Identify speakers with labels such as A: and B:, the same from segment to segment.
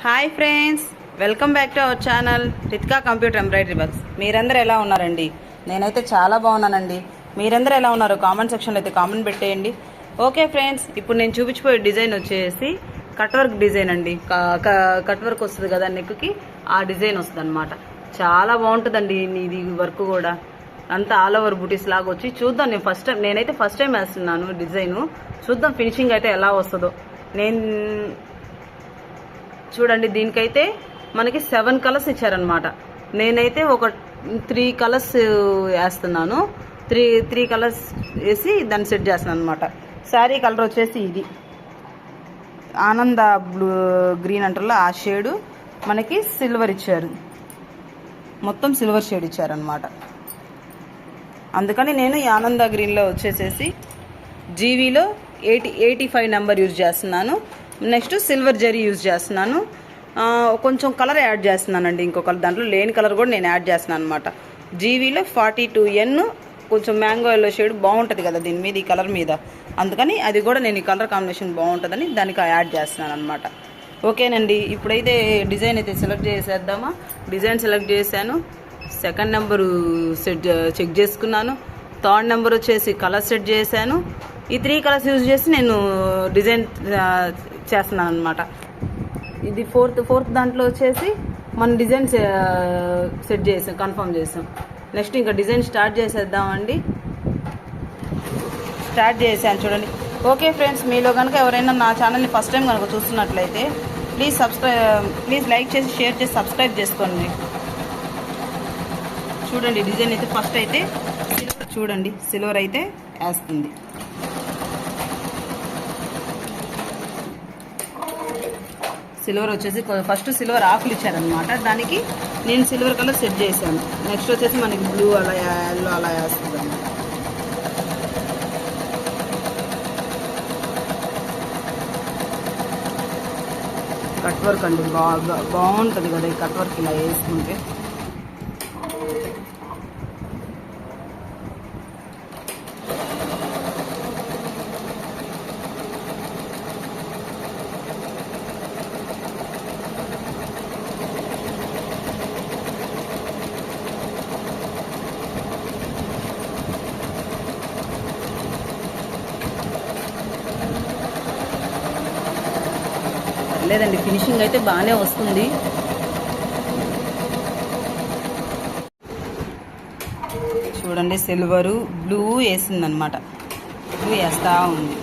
A: Hi friends, welcome back to our channel Ritika computer embroidery works. మీరందరూ ఎలా ఉన్నారండి? నేనైతే చాలా బాగున్నానండి. మీరందరూ ఎలా ఉన్నారో కామెంట్ సెక్షన్లో అయితే కామెంట్ పెట్టేయండి. ఓకే ఫ్రెండ్స్, ఇప్పుడు నేను చూపించిపోయే డిజైన్ వచ్చేసి కట్ వర్క్ డిజైన్ అండి. కట్ వర్క్ వస్తుంది కదా నెక్కి, ఆ డిజైన్ వస్తుంది అనమాట. చాలా బాగుంటుందండి ఇది వర్క్ కూడా. అంతా ఆల్ ఓవర్ బూటీస్ లాగా వచ్చి చూద్దాం. నేనైతే ఫస్ట్ టైం వేస్తున్నాను డిజైను. చూద్దాం ఫినిషింగ్ అయితే ఎలా వస్తుందో. చూడండి, దీనికైతే మనకి 7 కలర్స్ ఇచ్చారనమాట. నేనైతే ఒక 3 కలర్స్ వేస్తున్నాను. త్రీ కలర్స్ వేసి దాన్ని సెట్ చేస్తున్నాను అనమాట. శారీ కలర్ వచ్చేసి ఇది ఆనంద బ్లూ గ్రీన్ అంటారు, ఆ షేడు మనకి సిల్వర్ ఇచ్చారు. మొత్తం సిల్వర్ షేడ్ ఇచ్చారనమాట. అందుకని నేను ఈ ఆనంద గ్రీన్లో వచ్చేసేసి జీవీలో 85 నెంబర్ యూజ్ చేస్తున్నాను. నెక్స్ట్ సిల్వర్ జరీ యూజ్ చేస్తున్నాను. కొంచెం కలర్ యాడ్ చేస్తున్నానండి. ఇంకొక దాంట్లో లేని కలర్ కూడా నేను యాడ్ చేస్తున్నాను అనమాట. జీవీలో 42N కొంచెం మ్యాంగో ఎల్లో షేడ్ బాగుంటుంది కదా దీని మీద, ఈ కలర్ మీద. అందుకని అది కూడా నేను ఈ కలర్ కాంబినేషన్ బాగుంటుందని దానికి యాడ్ చేస్తున్నాను అనమాట. ఓకేనండి, ఇప్పుడైతే డిజైన్ అయితే సెలెక్ట్ చేసేద్దామా. డిజైన్ సెలెక్ట్ చేశాను. సెకండ్ నెంబరు చెక్ చేసుకున్నాను. థర్డ్ నెంబర్ వచ్చేసి కలర్ సెట్ చేశాను. ఈ 3 కలర్స్ యూజ్ చేసి నేను డిజైన్ చేస్తున్నాను అనమాట. ఇది ఫోర్త్ దాంట్లో వచ్చేసి మన డిజైన్ సెట్ చేసాం, కన్ఫర్మ్ చేసాం. నెక్స్ట్ ఇంకా డిజైన్ స్టార్ట్ చేసేద్దామండి. స్టార్ట్ చేశాను చూడండి. ఓకే ఫ్రెండ్స్, మీలో కనుక ఎవరైనా నా ఛానల్ని ఫస్ట్ టైం కనుక చూస్తున్నట్లయితే ప్లీజ్ లైక్ చేసి షేర్ చేసి సబ్స్క్రైబ్ చేసుకోండి. చూడండి, డిజైన్ అయితే ఫస్ట్ అయితే చూడండి సిల్వర్ అయితే వేస్తుంది. సిల్వర్ వచ్చేసి ఫస్ట్ సిల్వర్ ఆకులు ఇచ్చారనమాట. దానికి నేను సిల్వర్ కలర్ సెట్ చేశాను. నెక్స్ట్ వచ్చేసి మనకి బ్లూ అలా ఎల్లో అలా వేస్తుంది అన్నమాట. కట్ వర్క్ అండి, బాగుంటుంది కదా ఈ కట్ వర్క్ ఇలా వేసుకుంటే. లేదండి, ఫినిషింగ్ అయితే బాగానే వస్తుంది. చూడండి, సిల్వరు బ్లూ వేసిందనమాట. బ్లూ వేస్తా ఉంది.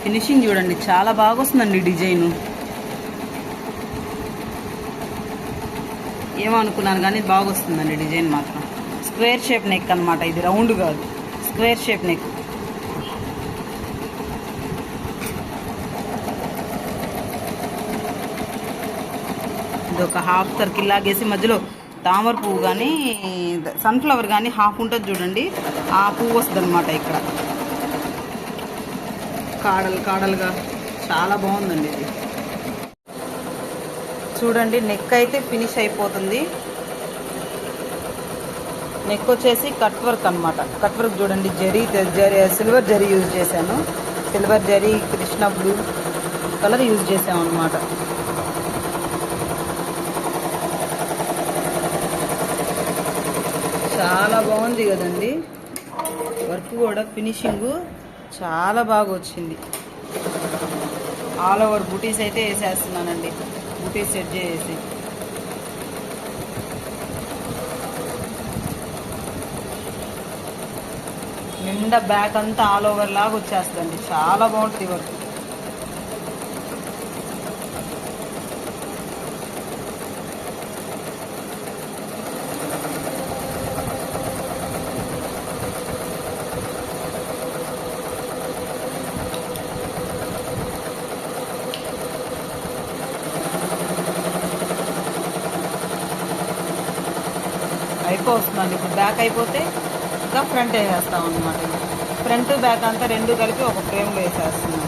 A: ఫినిషింగ్ చూడండి చాలా బాగా వస్తుందండి డిజైను. ఏమనుకున్నాను కానీ బాగా వస్తుందండి డిజైన్ మాత్రం. స్క్వేర్ షేప్ నెక్ అనమాట. ఇది రౌండ్ కాదు, స్క్వేర్ షేప్ నెక్. ఇది ఒక హాఫ్ సర్కిల్ లాగేసి మధ్యలో తామర పువ్వు కానీ సన్ఫ్లవర్ కానీ హాఫ్ ఉంటుంది చూడండి, ఆ పువ్వు వస్తుంది అనమాట. ఇక్కడ కాడలుగా చాలా బాగుందండి ఇది. చూడండి, నెక్ అయితే ఫినిష్ అయిపోతుంది. నెక్ వచ్చేసి కట్ వర్క్ అనమాట. కట్ వర్క్ చూడండి, సిల్వర్ జరీ యూజ్ చేశాను. Silver zari Krishna blue colour use చేసాము అనమాట. చాలా బాగుంది కదండి వర్క్ కూడా. ఫినిషింగ్ చాలా బాగా వచ్చింది. ఆల్ ఓవర్ బూటీస్ అయితే వేసేస్తున్నానండి. బూటీస్ సెట్ చేసి నిండా బ్యాక్ అంతా ఆల్ ఓవర్ లాగా వచ్చేస్తుందండి. చాలా బాగుంటుంది వర్క్. అయిపోతుందండి. ఇప్పుడు బ్యాక్ అయిపోతే ఇంకా ఫ్రంట్ వేసేస్తాం అనమాట. ఫ్రంట్ బ్యాక్ అంతా రెండు కలిపి ఒక ఫ్రేమ్లో వేసేస్తున్నాం.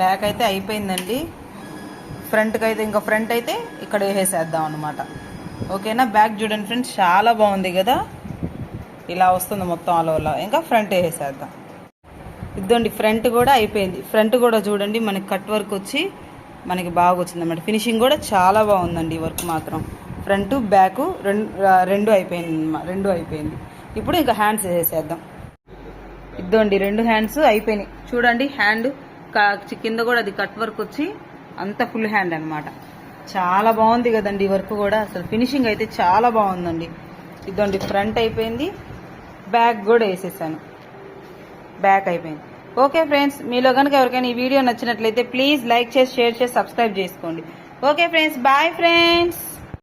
A: బ్యాక్ అయితే అయిపోయిందండి. ఫ్రంట్కి అయితే ఇంకా ఫ్రంట్ అయితే ఇక్కడ వేసేద్దాం అనమాట. ఓకేనా. బ్యాక్ చూడండి ఫ్రెండ్స్, చాలా బాగుంది కదా, ఇలా వస్తుంది మొత్తం ఆల్ ఓవర్లా. ఇంకా ఫ్రంట్ వేసేద్దాం. ఇద్దండి ఫ్రంట్ కూడా అయిపోయింది. ఫ్రంట్ కూడా చూడండి మనకి కట్ వర్క్ వచ్చి మనకి బాగా వచ్చింది అన్నమాట. ఫినిషింగ్ కూడా చాలా బాగుందండి ఈ వర్క్ మాత్రం. ఫ్రంట్ బ్యాక్ రెండు అయిపోయింది. ఇప్పుడు ఇంకా హ్యాండ్స్ వేసేద్దాం. ఇద్దండి 2 హ్యాండ్స్ అయిపోయినాయి. చూడండి హ్యాండ్ కింద కూడా అది కట్ వర్క్ వచ్చి అంత ఫుల్ హ్యాండ్ అనమాట. చాలా బాగుంది కదండి ఈ వర్క్ కూడా. అసలు ఫినిషింగ్ అయితే చాలా బాగుందండి. ఇద్దండి ఫ్రంట్ అయిపోయింది, బ్యాక్ కూడా వేసేసాను. బ్యాక్ అయిపోయింది. ఓకే ఫ్రెండ్స్, మీలో కనుక ఎవరికైనా ఈ వీడియో నచ్చినట్లయితే ప్లీజ్ లైక్ చేసి, షేర్ చేసి, సబ్స్క్రైబ్ చేసుకోండి. Okay friends, bye friends.